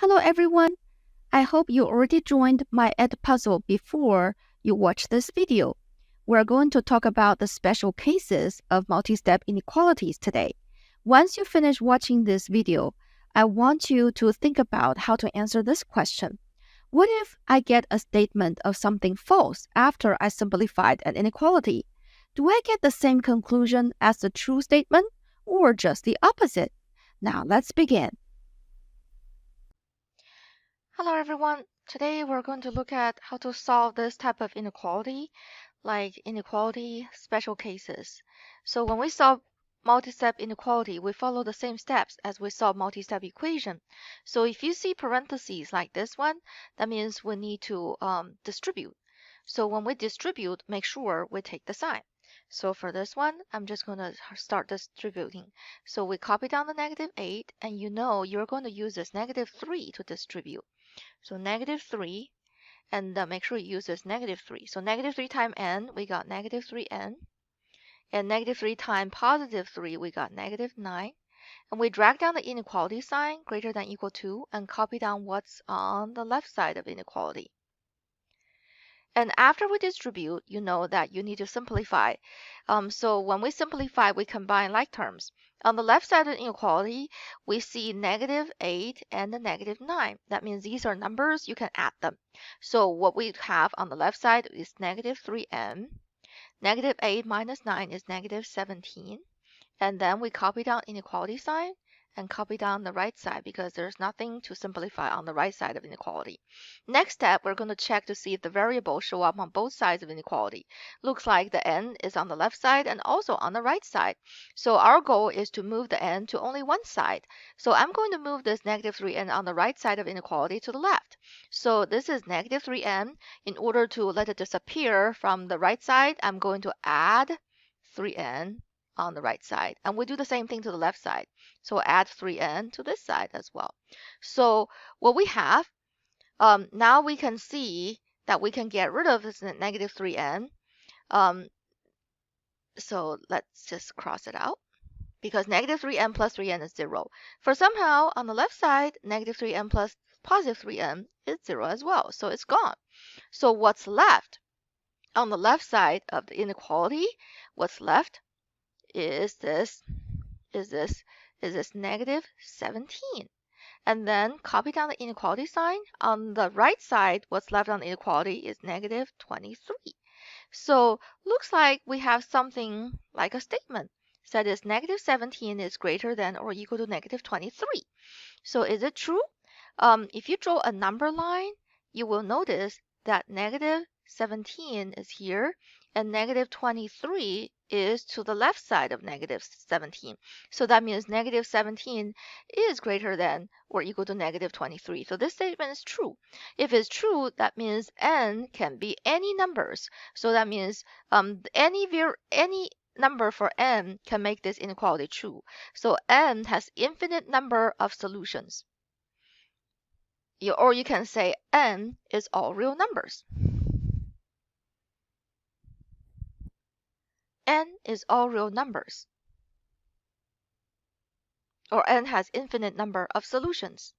Hello everyone. I hope you already joined my Edpuzzle before you watch this video. We're going to talk about the special cases of multi-step inequalities today. Once you finish watching this video, I want you to think about how to answer this question. What if I get a statement of something false after I simplified an inequality? Do I get the same conclusion as the true statement or just the opposite? Now let's begin. Hello everyone. Today we're going to look at how to solve this type of inequality, like inequality special cases. So when we solve multi-step inequality, we follow the same steps as we solve multi-step equation. So if you see parentheses like this one, that means we need to distribute. So when we distribute, make sure we take the sign. So for this one, I'm just going to start distributing. So we copy down the -8, and you know you're going to use this -3 to distribute. So -3, and make sure you use this -3. So -3 times n, we got -3n. And -3 times +3, we got -9. And we drag down the inequality sign, greater than equal to, and copy down what's on the left side of inequality. And after we distribute, you know that you need to simplify. So when we simplify, we combine like terms. On the left side of the inequality, we see -8 and the -9. That means these are numbers, you can add them. So what we have on the left side is -3n. -8 minus 9 is -17. And then we copy down inequality sign and copy down the right side because there's nothing to simplify on the right side of inequality. Next step, we're going to check to see if the variables show up on both sides of inequality. Looks like the n is on the left side and also on the right side. So our goal is to move the n to only one side. So I'm going to move this -3n on the right side of inequality to the left. So this is -3n. In order to let it disappear from the right side, I'm going to add 3n on the right side. And we do the same thing to the left side. So add 3n to this side as well. So what we have, now we can see that we can get rid of this -3n. So let's just cross it out because -3n plus 3n is 0. For somehow on the left side, -3n plus +3n is 0 as well. So it's gone. So what's left? On the left side of the inequality, what's left is this -17. And then copy down the inequality sign. On the right side, what's left on the inequality is -23. So looks like we have something like a statement. That is -17 is greater than or equal to -23. So is it true? If you draw a number line, you will notice that -17 is here and -23 is to the left side of -17. So that means -17 is greater than or equal to -23. So this statement is true. If it's true, that means n can be any numbers. So that means any number for n can make this inequality true. So n has infinite number of solutions. Or you can say n is all real numbers. N is all real numbers. Or n has infinite number of solutions.